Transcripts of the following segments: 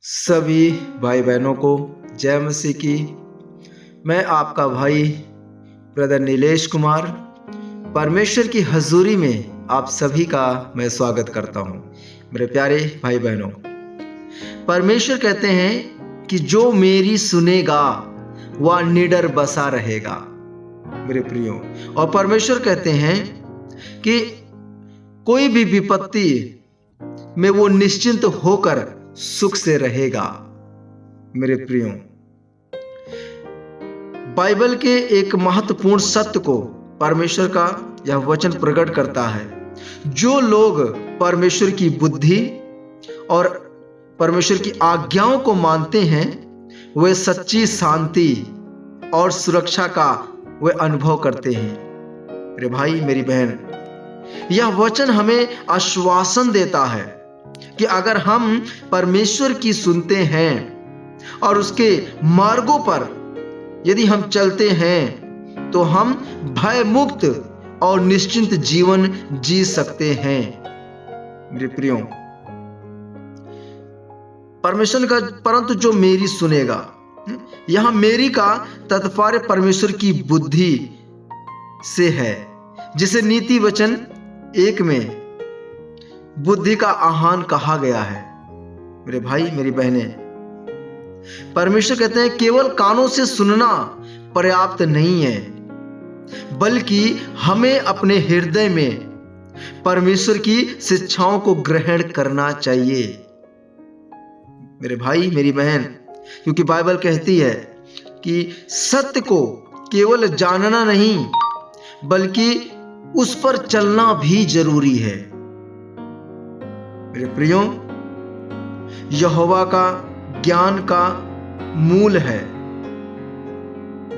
सभी भाई बहनों को जय मसीह की। मैं आपका भाई ब्रदर नीलेश कुमार परमेश्वर की हजूरी में आप सभी का मैं स्वागत करता हूं। मेरे प्यारे भाई बहनों, परमेश्वर कहते हैं कि जो मेरी सुनेगा वह निडर बसा रहेगा। मेरे प्रियो, और परमेश्वर कहते हैं कि कोई भी विपत्ति में वो निश्चिंत होकर सुख से रहेगा। मेरे प्रियो, बाइबल के एक महत्वपूर्ण सत्य को परमेश्वर का यह वचन प्रकट करता है। जो लोग परमेश्वर की बुद्धि और परमेश्वर की आज्ञाओं को मानते हैं वे सच्ची शांति और सुरक्षा का वे अनुभव करते हैं। मेरे भाई मेरी बहन, यह वचन हमें आश्वासन देता है कि अगर हम परमेश्वर की सुनते हैं और उसके मार्गों पर यदि हम चलते हैं तो हम भय मुक्त और निश्चिंत जीवन जी सकते हैं। मेरे प्रियो, परमेश्वर का परंतु जो मेरी सुनेगा, यहां मेरी का तात्पर्य परमेश्वर की बुद्धि से है, जिसे नीति वचन 1 में बुद्धि का आह्वान कहा गया है। मेरे भाई मेरी बहनें, परमेश्वर कहते हैं केवल कानों से सुनना पर्याप्त नहीं है, बल्कि हमें अपने हृदय में परमेश्वर की शिक्षाओं को ग्रहण करना चाहिए। मेरे भाई मेरी बहन, क्योंकि बाइबल कहती है कि सत्य को केवल जानना नहीं बल्कि उस पर चलना भी जरूरी है। मेरे प्रियो, यहोवा का ज्ञान का मूल है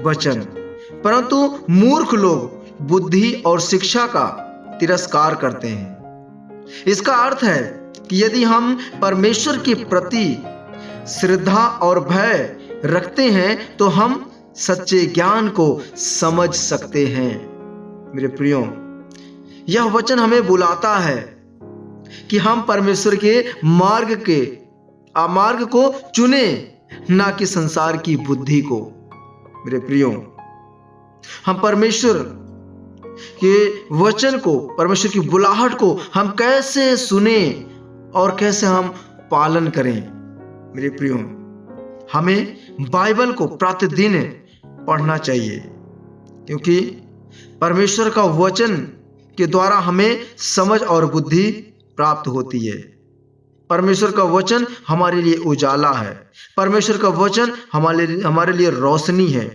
वचन, परंतु मूर्ख लोग बुद्धि और शिक्षा का तिरस्कार करते हैं। इसका अर्थ है कि यदि हम परमेश्वर के प्रति श्रद्धा और भय रखते हैं तो हम सच्चे ज्ञान को समझ सकते हैं। मेरे प्रियो, यह वचन हमें बुलाता है कि हम परमेश्वर के मार्ग को चुने, ना कि संसार की बुद्धि को। मेरे प्रियो, हम परमेश्वर के वचन को, परमेश्वर की बुलाहट को हम कैसे सुने और कैसे हम पालन करें। मेरे प्रियो, हमें बाइबल को प्रतिदिन पढ़ना चाहिए, क्योंकि परमेश्वर का वचन के द्वारा हमें समझ और बुद्धि प्राप्त होती है। परमेश्वर का वचन हमारे लिए उजाला है, परमेश्वर का वचन हमारे लिए रोशनी है।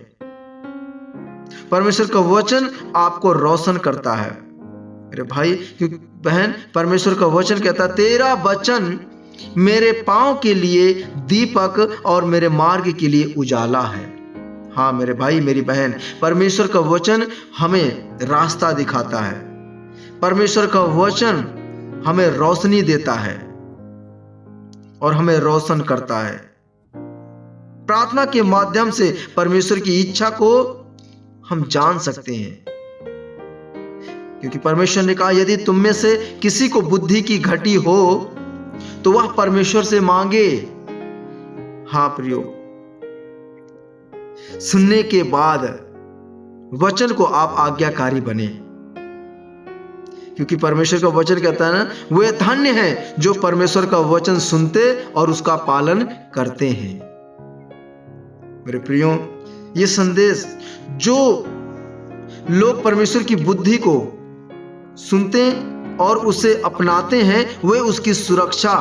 परमेश्वर का वचन आपको रोशन करता है। मेरे भाई क्योंकि बहन, परमेश्वर का वचन कहता है तेरा वचन मेरे पांव के लिए दीपक और मेरे मार्ग के लिए उजाला है। हाँ मेरे भाई मेरी बहन, परमेश्वर का वचन हमें रास्ता दिखाता है, परमेश्वर का वचन हमें रोशनी देता है और हमें रोशन करता है। प्रार्थना के माध्यम से परमेश्वर की इच्छा को हम जान सकते हैं, क्योंकि परमेश्वर ने कहा यदि तुम में से किसी को बुद्धि की घटी हो तो वह परमेश्वर से मांगे। हाँ प्रियो, सुनने के बाद वचन को आप आज्ञाकारी बने, क्योंकि परमेश्वर का वचन कहता है ना, वे धन्य हैं जो परमेश्वर का वचन सुनते और उसका पालन करते हैं। मेरे प्रियो, ये संदेश, जो लोग परमेश्वर की बुद्धि को सुनते और उसे अपनाते हैं वे उसकी सुरक्षा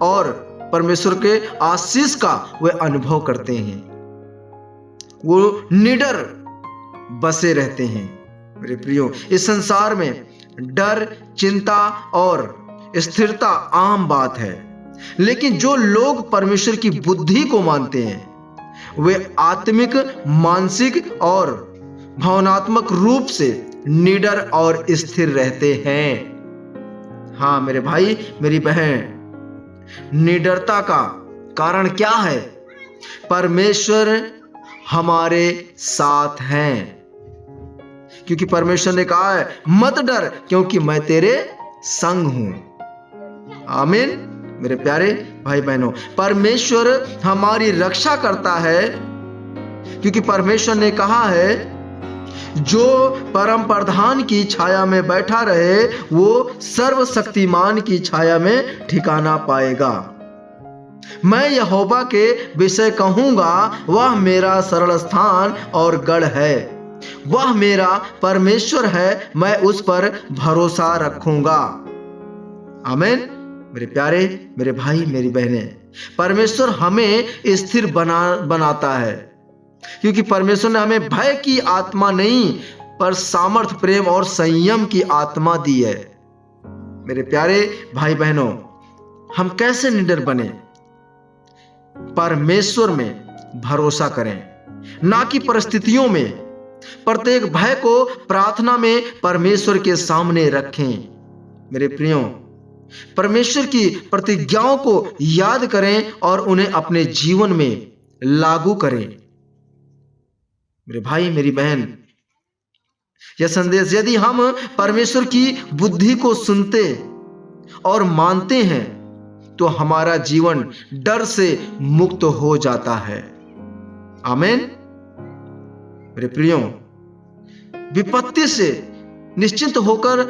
और परमेश्वर के आशीष का वे अनुभव करते हैं, वो निडर बसे रहते हैं। मेरे प्रियो, इस संसार में डर, चिंता और स्थिरता आम बात है, लेकिन जो लोग परमेश्वर की बुद्धि को मानते हैं वे आत्मिक, मानसिक और भावनात्मक रूप से निडर और स्थिर रहते हैं। हाँ मेरे भाई मेरी बहन, निडरता का कारण क्या है? परमेश्वर हमारे साथ हैं, क्योंकि परमेश्वर ने कहा है मत डर क्योंकि मैं तेरे संग हूं। आमीन। मेरे प्यारे भाई बहनों, परमेश्वर हमारी रक्षा करता है, क्योंकि परमेश्वर ने कहा है जो परम प्रधान की छाया में बैठा रहे वो सर्वशक्तिमान की छाया में ठिकाना पाएगा। मैं यहोवा के विषय कहूंगा, वह मेरा सरल स्थान और गढ़ है, वह मेरा परमेश्वर है, मैं उस पर भरोसा रखूंगा। आमीन। मेरे प्यारे, मेरे भाई, मेरी बहनें, परमेश्वर हमें स्थिर बनाता है, क्योंकि परमेश्वर ने हमें भय की आत्मा नहीं पर सामर्थ, प्रेम और संयम की आत्मा दी है। मेरे प्यारे भाई बहनों, हम कैसे निडर बने? परमेश्वर में भरोसा करें, ना कि परिस्थितियों में। प्रत्येक भय को प्रार्थना में परमेश्वर के सामने रखें। मेरे प्रियो, परमेश्वर की प्रतिज्ञाओं को याद करें और उन्हें अपने जीवन में लागू करें। मेरे भाई, मेरी बहन, यह संदेश यदि हम परमेश्वर की बुद्धि को सुनते और मानते हैं तो हमारा जीवन डर से मुक्त हो जाता है। आमीन। मेरे प्रियो, विपत्ति से निश्चिंत होकर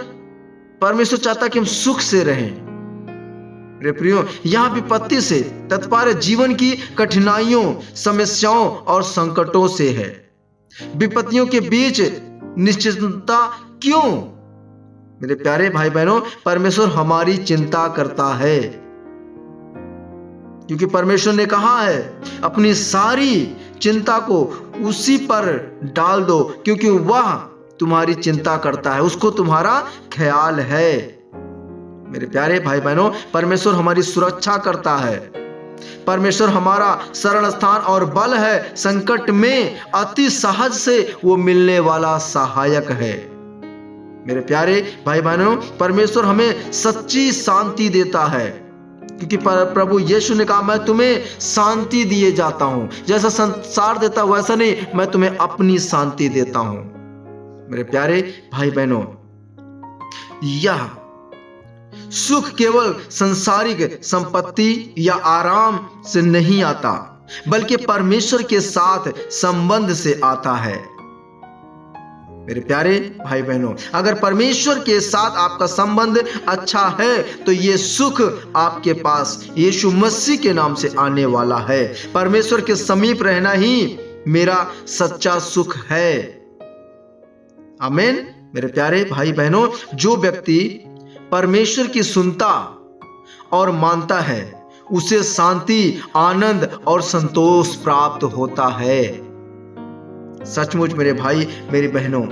परमेश्वर चाहता कि हम सुख से रहें। मेरे प्रियो, यहां विपत्ति से तात्पर्य जीवन की कठिनाइयों, समस्याओं और संकटों से है। विपत्तियों के बीच निश्चिंतता क्यों? मेरे प्यारे भाई बहनों, परमेश्वर हमारी चिंता करता है, क्योंकि परमेश्वर ने कहा है अपनी सारी चिंता को उसी पर डाल दो, क्योंकि वह तुम्हारी चिंता करता है, उसको तुम्हारा ख्याल है। मेरे प्यारे भाई बहनों, परमेश्वर हमारी सुरक्षा करता है। परमेश्वर हमारा सरल स्थान और बल है। संकट में अति सहज से वो मिलने वाला सहायक है। मेरे प्यारे भाई बहनों, परमेश्वर हमें सच्ची शांति देता है, क्योंकि प्रभु यीशु ने कहा मैं तुम्हें शांति दिए जाता हूं, जैसा संसार देता वैसा नहीं, मैं तुम्हें अपनी शांति देता हूं। मेरे प्यारे भाई बहनों, यह सुख केवल सांसारिक संपत्ति या आराम से नहीं आता, बल्कि परमेश्वर के साथ संबंध से आता है। मेरे प्यारे भाई बहनों, अगर परमेश्वर के साथ आपका संबंध अच्छा है तो ये सुख आपके पास यीशु मसीह के नाम से आने वाला है। परमेश्वर के समीप रहना ही मेरा सच्चा सुख है। आमीन। मेरे प्यारे भाई बहनों, जो व्यक्ति परमेश्वर की सुनता और मानता है उसे शांति, आनंद और संतोष प्राप्त होता है। सचमुच मेरे भाई, मेरी बहनों,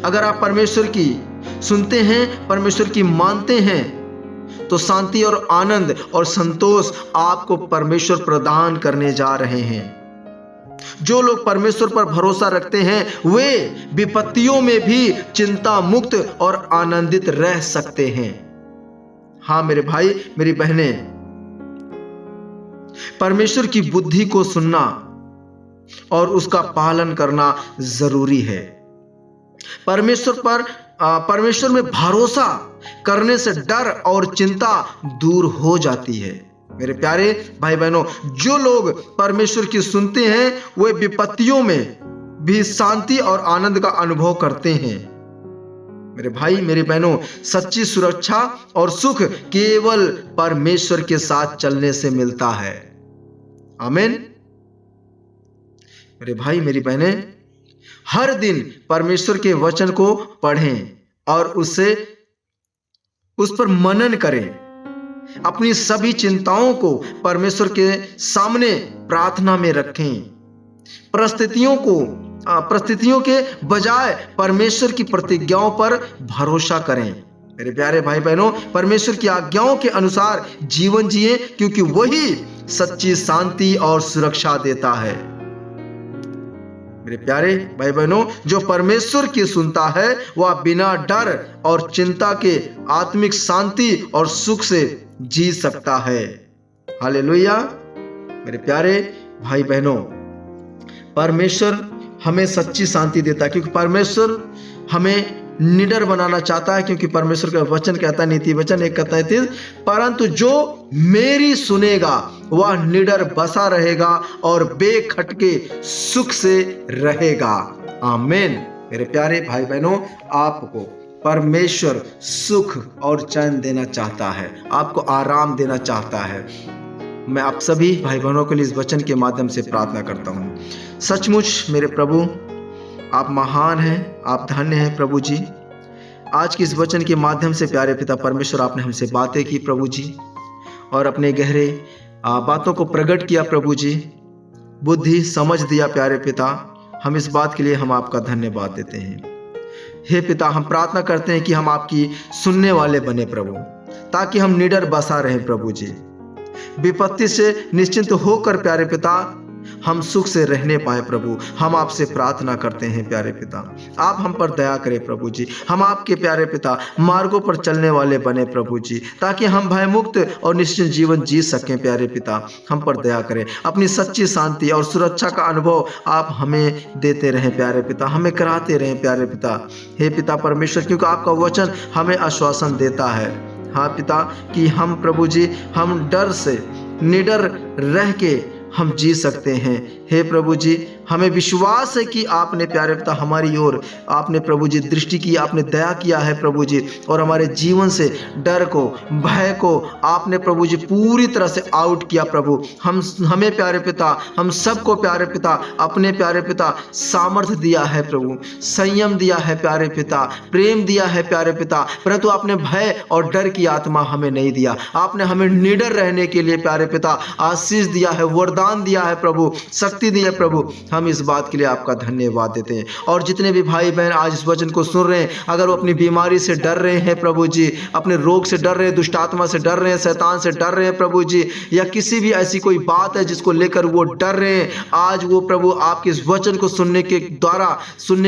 अगर आप परमेश्वर की सुनते हैं, परमेश्वर की मानते हैं, तो शांति और आनंद और संतोष आपको परमेश्वर प्रदान करने जा रहे हैं। जो लोग परमेश्वर पर भरोसा रखते हैं वे विपत्तियों में भी चिंता मुक्त और आनंदित रह सकते हैं। हां मेरे भाई, मेरी बहनें, परमेश्वर की बुद्धि को सुनना और उसका पालन करना जरूरी है। परमेश्वर में भरोसा करने से डर और चिंता दूर हो जाती है। मेरे प्यारे भाई बहनों, जो लोग परमेश्वर की सुनते हैं वे विपत्तियों में भी शांति और आनंद का अनुभव करते हैं। मेरे भाई, मेरी बहनों, सच्ची सुरक्षा और सुख केवल परमेश्वर के साथ चलने से मिलता है। आमीन। मेरे भाई, मेरी बहनें, हर दिन परमेश्वर के वचन को पढ़ें और उस पर मनन करें। अपनी सभी चिंताओं को परमेश्वर के सामने प्रार्थना में रखें। परिस्थितियों के बजाय परमेश्वर की प्रतिज्ञाओं पर भरोसा करें। मेरे प्यारे भाई बहनों, परमेश्वर की आज्ञाओं के अनुसार जीवन जिए, क्योंकि वही सच्ची शांति और सुरक्षा देता है। मेरे प्यारे भाई बहनों, जो परमेश्वर की सुनता है वह बिना डर और चिंता के आत्मिक शांति और सुख से जी सकता है। हालेलुया। मेरे प्यारे भाई बहनों, परमेश्वर हमें सच्ची शांति देता है, क्योंकि परमेश्वर हमें निडर बनाना चाहता है, क्योंकि परमेश्वर का वचन कहता है, नीति वचन 1:33, परंतु जो मेरी सुनेगा वह निडर बसा रहेगा और बेखटके सुख से रहेगा। आमीन। मेरे प्यारे भाई बहनों, आपको परमेश्वर सुख और चैन देना चाहता है, आपको आराम देना चाहता है। मैं आप सभी भाई बहनों के लिए इस वचन के माध्यम से प्रार्थना करता हूँ। सचमुच मेरे प्रभु, आप महान हैं, आप धन्य हैं प्रभु जी। आज की इस वचन के माध्यम से प्यारे पिता परमेश्वर, आपने हमसे बातें की प्रभु जी, और अपने गहरे बातों को प्रकट किया प्रभु जी, बुद्धि समझ दिया प्यारे पिता। हम इस बात के लिए हम आपका धन्यवाद देते हैं। हे पिता, हम प्रार्थना करते हैं कि हम आपकी सुनने वाले बने प्रभु, ताकि हम निडर बसा रहें प्रभु जी। विपत्ति से निश्चिंत होकर प्यारे पिता हम सुख से रहने पाए प्रभु। हम आपसे प्रार्थना करते हैं प्यारे पिता, आप हम पर दया करें प्रभु जी। हम आपके प्यारे पिता मार्गों पर चलने वाले बने प्रभु जी, ताकि हम भयमुक्त और निश्चिंत जीवन जी सकें प्यारे पिता। हम पर दया करें, अपनी सच्ची शांति और सुरक्षा का अनुभव आप हमें देते रहें प्यारे पिता, हमें कराते रहें प्यारे पिता। हे पिता परमेश्वर, क्योंकि आपका वचन हमें आश्वासन देता है, हाँ पिता, कि हम प्रभु जी हम डर से निडर रह के हम जी सकते हैं। हे प्रभु जी, हमें विश्वास है कि आपने प्यारे पिता हमारी ओर आपने प्रभु जी दृष्टि की, आपने दया किया है प्रभु जी, और हमारे जीवन से डर को, भय को आपने प्रभु जी पूरी तरह से आउट किया प्रभु। हमें प्यारे पिता, हम सबको प्यारे पिता अपने प्यारे पिता सामर्थ्य दिया है प्रभु, संयम दिया है प्यारे पिता, प्रेम दिया है प्यारे पिता, परंतु आपने भय और डर की आत्मा हमें नहीं दिया। आपने हमें निडर रहने के लिए प्यारे पिता आशीष दिया है, वरदान दिया है प्रभु, शक्ति दी है प्रभु। हम इस बात के लिए आपका धन्यवाद देते हैं। और जितने भी भाई बहन आज इस वचन को सुन रहे हैं, अगर वो अपनी बीमारी से डर रहे हैं प्रभु जी, अपने रोग से डर रहे हैं, दुष्ट आत्मा से डर रहे हैं, शैतान से डर रहे हैं प्रभु जी, या किसी भी ऐसी कोई बात है जिसको लेकर वो डर रहे हैं, आज वो प्रभु आपके इस वचन को सुनने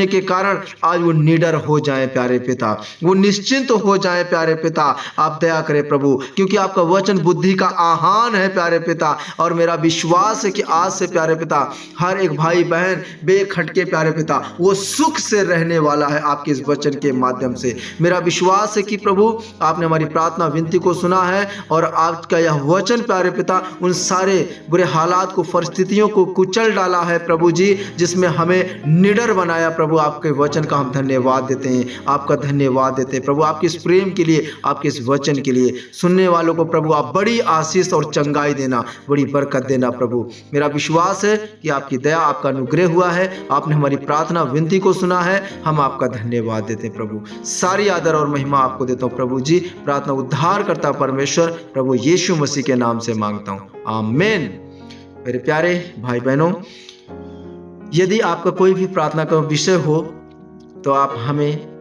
के कारण आज वो निडर हो जाएं प्यारे पिता, वो निश्चिंत हो जाएं प्यारे पिता। आप दया करें प्रभु, क्योंकि आपका वचन बुद्धि का आहान है प्यारे पिता, और मेरा विश्वास है कि आज से प्यारे पिता हर एक भाई बहन बेखटके प्यारे पिता वो सुख से रहने वाला है आपके इस वचन के माध्यम से। मेरा विश्वास है कि प्रभु आपने हमारी प्रार्थना विनती को सुना है, और आपका यह वचन प्यारे पिता उन सारे बुरे हालात को, परिस्थितियों को कुचल डाला है प्रभु जी, जिसमें हमें निडर बनाया प्रभु। आपके वचन का हम धन्यवाद देते हैं, आपका धन्यवाद देते हैं प्रभु, आपके इस प्रेम के लिए, आपके इस वचन के लिए। सुनने वालों को प्रभु आप बड़ी आशीष और चंगाई देना, बड़ी बरकत देना प्रभु। मेरा विश्वास है कि आपकी दया, आपका अनुग्रह हुआ है, आपने हमारी प्रार्थना विनती को सुना है। हम आपका धन्यवाद देते हैं प्रभु। सारी आदर और महिमा आपको देता हूं प्रभु जी। प्रार्थना उद्धार करता परमेश्वर प्रभु यीशु मसीह के नाम से मांगता हूं, आमीन। मेरे प्यारे भाई बहनों, यदि आपका कोई भी प्रार्थना का विषय हो तो आप हमें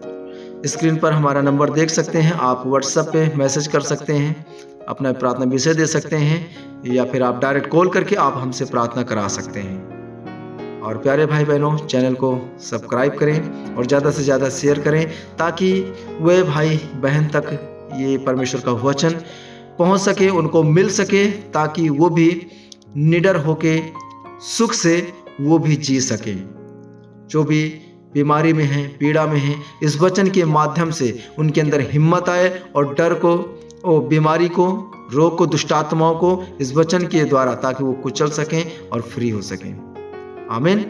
स्क्रीन पर हमारा नंबर देख सकते हैं, आप व्हाट्सएप पे मैसेज कर सकते हैं, अपना प्रार्थना विषय दे सकते हैं, या फिर आप डायरेक्ट कॉल करके आप हमसे प्रार्थना करा सकते हैं। और प्यारे भाई बहनों, चैनल को सब्सक्राइब करें और ज़्यादा से ज़्यादा शेयर करें, ताकि वे भाई बहन तक ये परमेश्वर का वचन पहुंच सके, उनको मिल सके, ताकि वो भी निडर होके सुख से वो भी जी सके। जो भी बीमारी में हैं, पीड़ा में हैं, इस वचन के माध्यम से उनके अंदर हिम्मत आए और डर को, और बीमारी को, रोग को, दुष्ट आत्माओं को इस वचन के द्वारा, ताकि वो कुचल सकें और फ्री हो सकें, आमीन।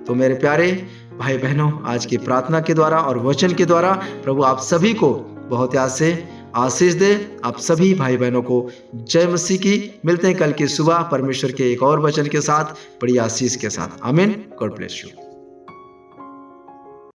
तो मेरे प्यारे भाई बहनों, आज की प्रार्थना के द्वारा और वचन के द्वारा प्रभु आप सभी को बहुत याद से आशीष दे। आप सभी भाई बहनों को जय मसीह की। मिलते हैं कल की सुबह परमेश्वर के एक और वचन के साथ, बड़ी आशीष के साथ, आमीन। God bless you.